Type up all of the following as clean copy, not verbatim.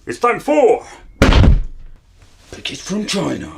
It's time for the kid from China.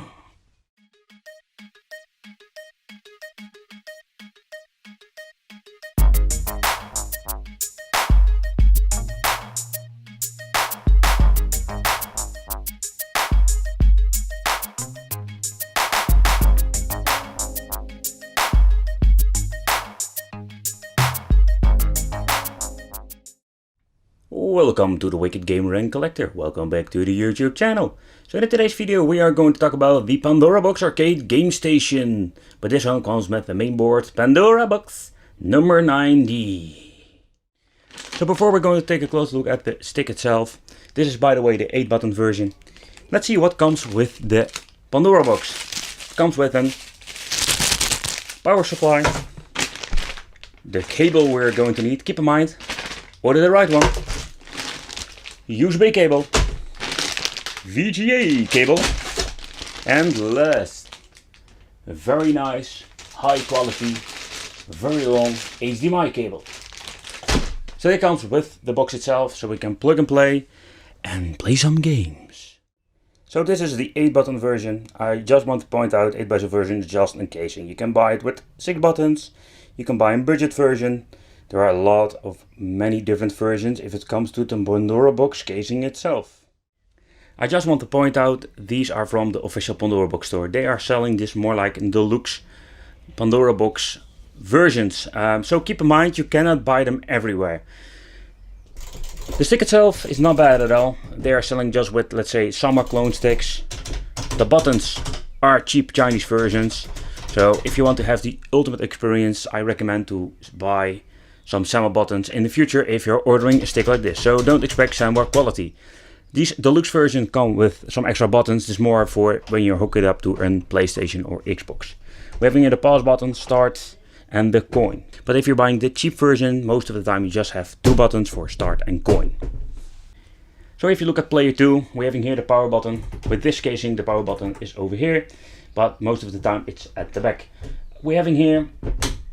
Welcome to the Wicked Gamer and Collector. Welcome back to the YouTube channel. So in today's video we are going to talk about the Pandora Box Arcade Game Station. But this one comes with the main board Pandora Box number 90. So before we're going to take a close look at the stick itself, this is by the way the 8-button version. Let's see what comes with the Pandora Box. It comes with a power supply, the cable we're going to need. Keep in mind, order the right one. USB cable, VGA cable, and last, a very nice, high quality, very long HDMI cable. So it comes with the box itself, so we can plug and play some games. So this is the 8-button version. I just want to point out 8-button version is just in casing. You can buy it with 6 buttons, you can buy a budget version. There are a lot of many different versions if it comes to the Pandora Box casing itself. I just want to point out these are from the official Pandora Box store. They are selling this more like in deluxe Pandora Box versions. So keep in mind you cannot buy them everywhere. The stick itself is not bad at all. They are selling just with, let's say, Sama clone sticks. The buttons are cheap Chinese versions. So if you want to have the ultimate experience, I recommend to buy some Sama buttons in the future if you're ordering a stick like this. So don't expect Sama quality. These deluxe versions come with some extra buttons. This is more for when you hook it up to a PlayStation or Xbox. We're having here the pause button, start, and the coin. But if you're buying the cheap version, most of the time you just have 2 buttons for start and coin. So if you look at player 2, we're having here the power button. With this casing the power button is over here, but most of the time it's at the back. We're having here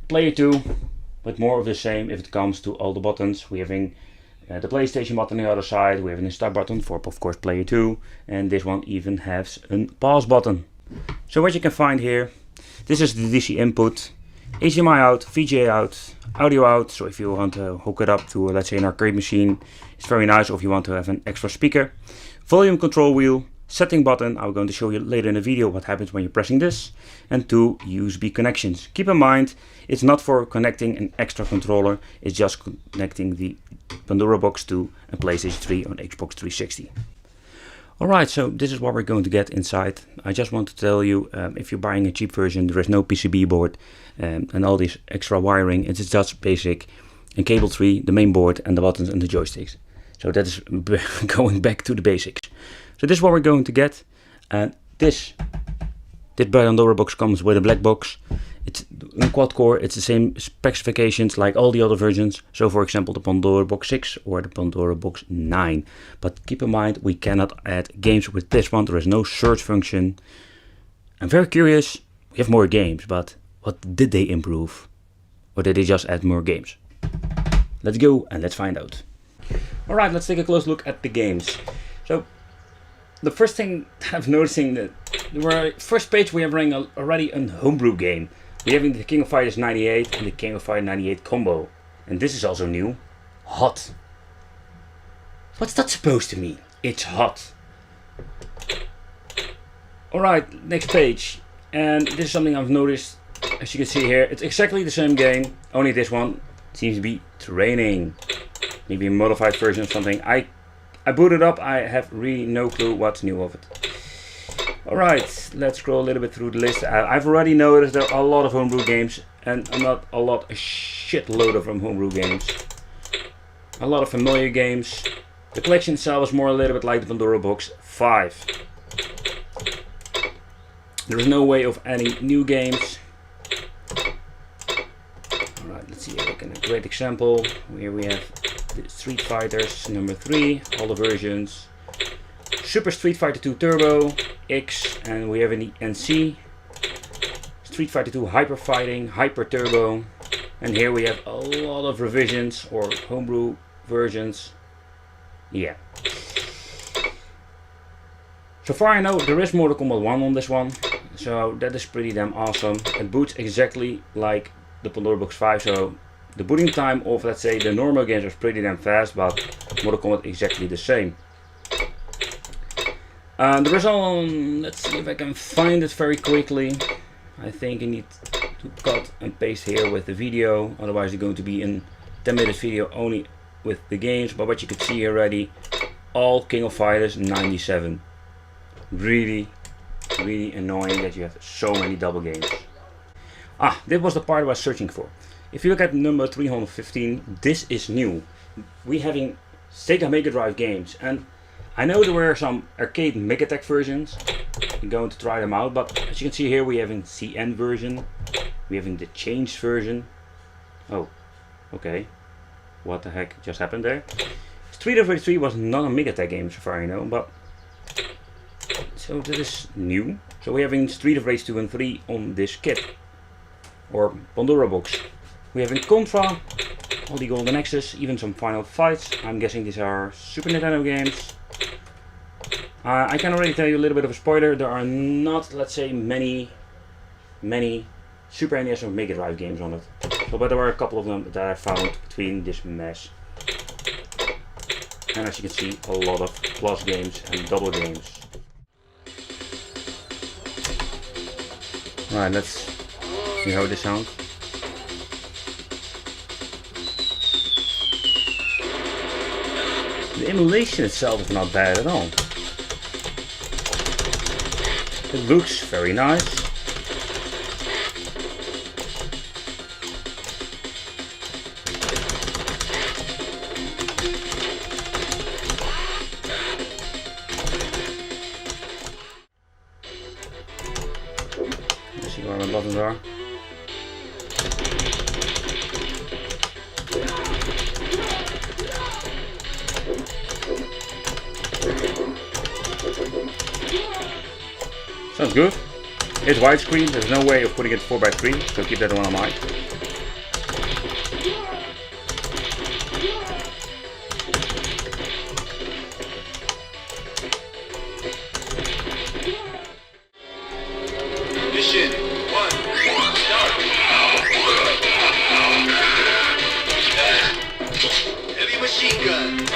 player 2. But more of the same if it comes to all the buttons. We're having the PlayStation button on the other side. We're having a start button for, of course, player 2. And this one even has a pause button. So what you can find here, this is the DC input, HDMI out, VGA out, audio out. So if you want to hook it up to, let's say, an arcade machine, it's very nice. Or if you want to have an extra speaker. Volume control wheel, setting button. I'm going to show you later in the video what happens when you're pressing this. And 2 USB connections. Keep in mind, it's not for connecting an extra controller, it's just connecting the Pandora Box to a PlayStation 3 or Xbox 360. Alright, so this is what we're going to get inside. I just want to tell you, if you're buying a cheap version, there is no PCB board and all this extra wiring. It's just basic, a cable tree, the main board, and the buttons and the joysticks. So that is going back to the basics. So this is what we're going to get. This Pandora Box comes with a black box. It's a quad core, it's the same specifications like all the other versions. So for example the Pandora Box 6 or the Pandora Box 9. But keep in mind we cannot add games with this one, there is no search function. I'm very curious, we have more games, but what did they improve? Or did they just add more games? Let's go and let's find out. Alright, let's take a close look at the games. So the first thing I'm noticing that first page we are running already a homebrew game. We're having the King of Fighters 98 and the King of Fighters 98 combo. And this is also new. Hot. What's that supposed to mean? It's hot. Alright, next page. And this is something I've noticed. As you can see here, it's exactly the same game. Only this one seems to be training. Maybe a modified version of something. I booted up, I have really no clue what's new of it. Alright, let's scroll a little bit through the list. I've already noticed there are a lot of homebrew games, and not a lot, a shitload of homebrew games. A lot of familiar games. The collection itself is more a little bit like the Pandora Box 5. There is no way of adding new games. Alright, let's see, a great example. Here we have the Street Fighters number 3, all the versions. Super Street Fighter 2 Turbo, X, and we have in the NC. Street Fighter 2 Hyper Fighting, Hyper Turbo. And here we have a lot of revisions or homebrew versions. Yeah. So far I know there is Mortal Kombat 1 on this one, so that is pretty damn awesome. It boots exactly like the Pandora Box 5, so the booting time of, let's say, the normal games is pretty damn fast, but Mortal Kombat exactly the same. The result, let's see if I can find it very quickly. I think I need to cut and paste here with the video, otherwise it's going to be in 10-minute video only with the games. But what you can see here already, all King of Fighters 97. Really annoying that you have so many double games. This was the part I was searching for. If you look at number 315, this is new. We having Sega Mega Drive games, and I know there were some arcade Megatech versions. I'm going to try them out, but as you can see here, we have a CN version, we have the changed version. Oh, okay. What the heck just happened there? Street of Rage 3 was not a Megatech game so far I know, but so that is new. So we're having Street of Rage 2 and 3 on this kit, or Pandora box. We have in Contra, all the Golden Axes, even some Final Fights. I'm guessing these are Super Nintendo games. I can already tell you a little bit of a spoiler. There are not, let's say, many Super NES or Mega Drive games on it. So, but there are a couple of them that I found between this mess. And as you can see, a lot of plus games and double games. Alright, let's see how this sounds. The emulation itself is not bad at all. It looks very nice. Let's see where my buttons are. Sounds good. It's widescreen, there's no way of putting it 4x3, so keep that one in mind. Mission 1, start. Heavy machine gun.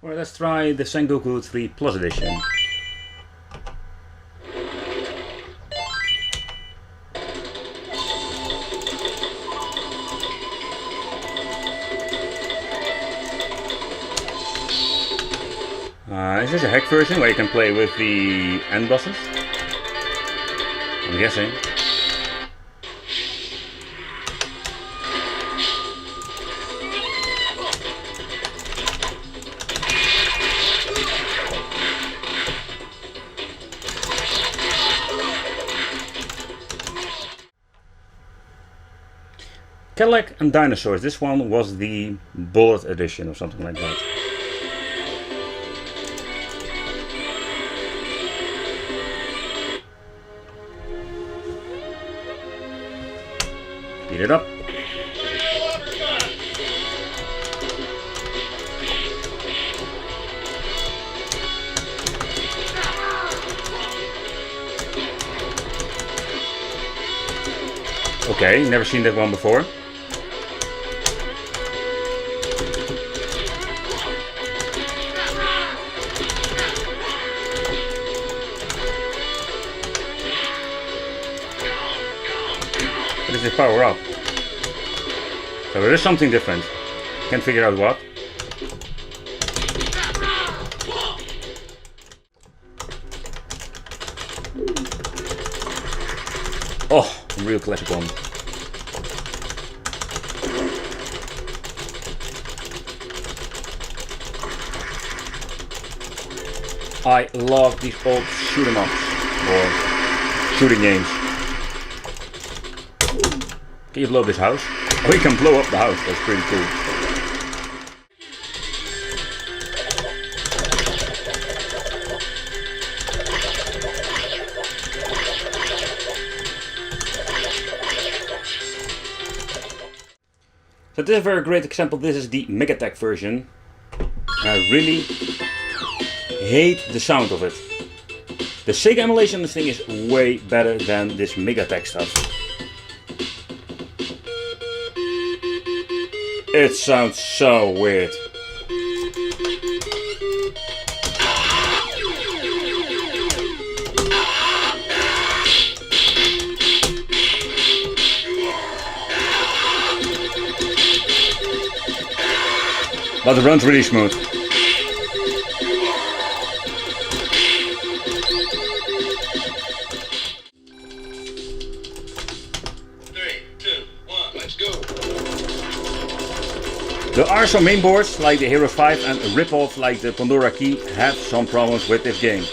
Alright, let's try the Sengoku 3 Plus Edition. Is this a hack version where you can play with the end bosses? I'm guessing. Cadillac and Dinosaurs. This one was the Bullet Edition or something like that. Speed it up. Okay, never seen that one before. What is it power up? So there is something different. Can't figure out what. Oh, a real classic one. I love these old shoot 'em ups or shooting games. Can you blow up this house? Oh, you can blow up the house. That's pretty cool. So this is a very great example. This is the MegaTech version. I really hate the sound of it. The Sega emulation on this thing is way better than this MegaTech stuff. It sounds so weird. But it runs really smooth. 3, 2, 1, let's go. There are some mainboards like the Hero 5 and a rip-off like the Pandora key have some problems with this game.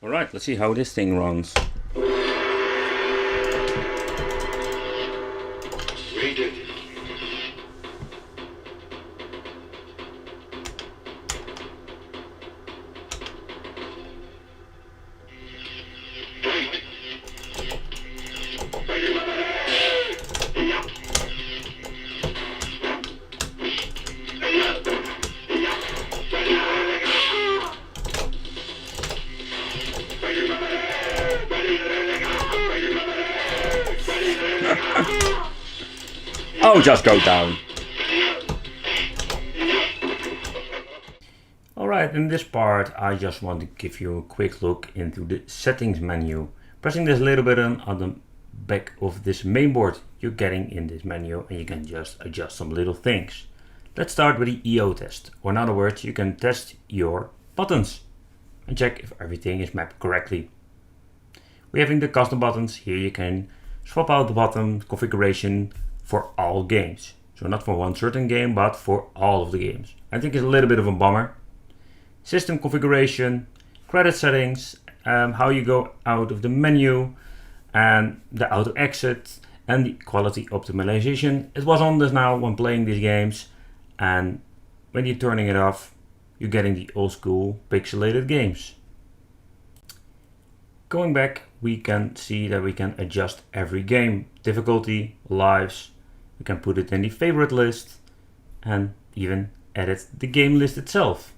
Alright, let's see how this thing runs. Read Oh, just go down. Alright, in this part I just want to give you a quick look into the settings menu. Pressing this little button on the back of this mainboard, you're getting in this menu and you can just adjust some little things. Let's start with the EO test, or in other words, you can test your buttons and check if everything is mapped correctly. We're having the custom buttons. Here you can swap out the button configuration for all games. So not for one certain game, but for all of the games. I think it's a little bit of a bummer. System configuration, credit settings, how you go out of the menu, and the auto exit, and the quality optimization. It was on this now when playing these games, and when you're turning it off, you're getting the old school pixelated games. Going back, we can see that we can adjust every game, difficulty, lives. We can put it in the favorite list and even edit the game list itself.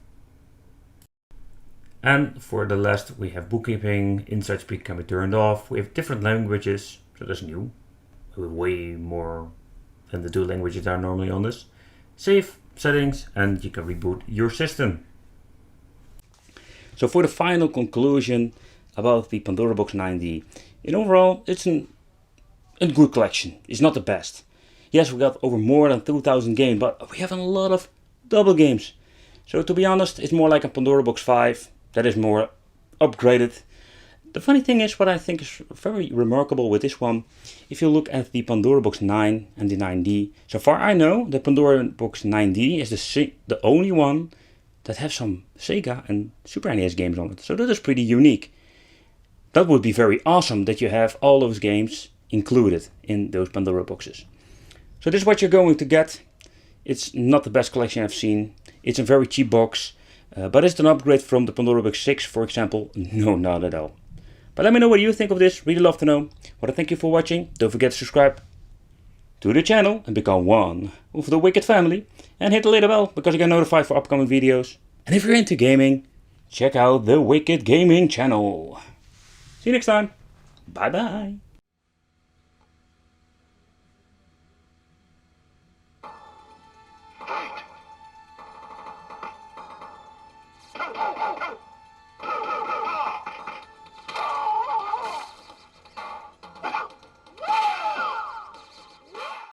And for the last, we have bookkeeping, inside speak can be turned off. We have different languages, so that's new. Way more than the 2 languages that are normally on this. Save, settings, and you can reboot your system. So for the final conclusion about the Pandora Box 9D, in overall, it's a good collection. It's not the best. Yes, we got over more than 2,000 games, but we have a lot of double games. So to be honest, it's more like a Pandora Box 5 that is more upgraded. The funny thing is, what I think is very remarkable with this one, if you look at the Pandora Box 9 and the 9D, so far I know the Pandora Box 9D is the only one that have some Sega and Super NES games on it. So that is pretty unique. That would be very awesome that you have all those games included in those Pandora boxes. So this is what you're going to get. It's not the best collection I've seen. It's a very cheap box, but is it an upgrade from the Pandora Box 6, for example? No, not at all. But let me know what you think of this. Really love to know. Well, thank you for watching. Don't forget to subscribe to the channel and become one of the Wicked family. And hit the little bell because you get notified for upcoming videos. And if you're into gaming, check out the Wicked Gaming channel. See you next time. Bye bye. Right.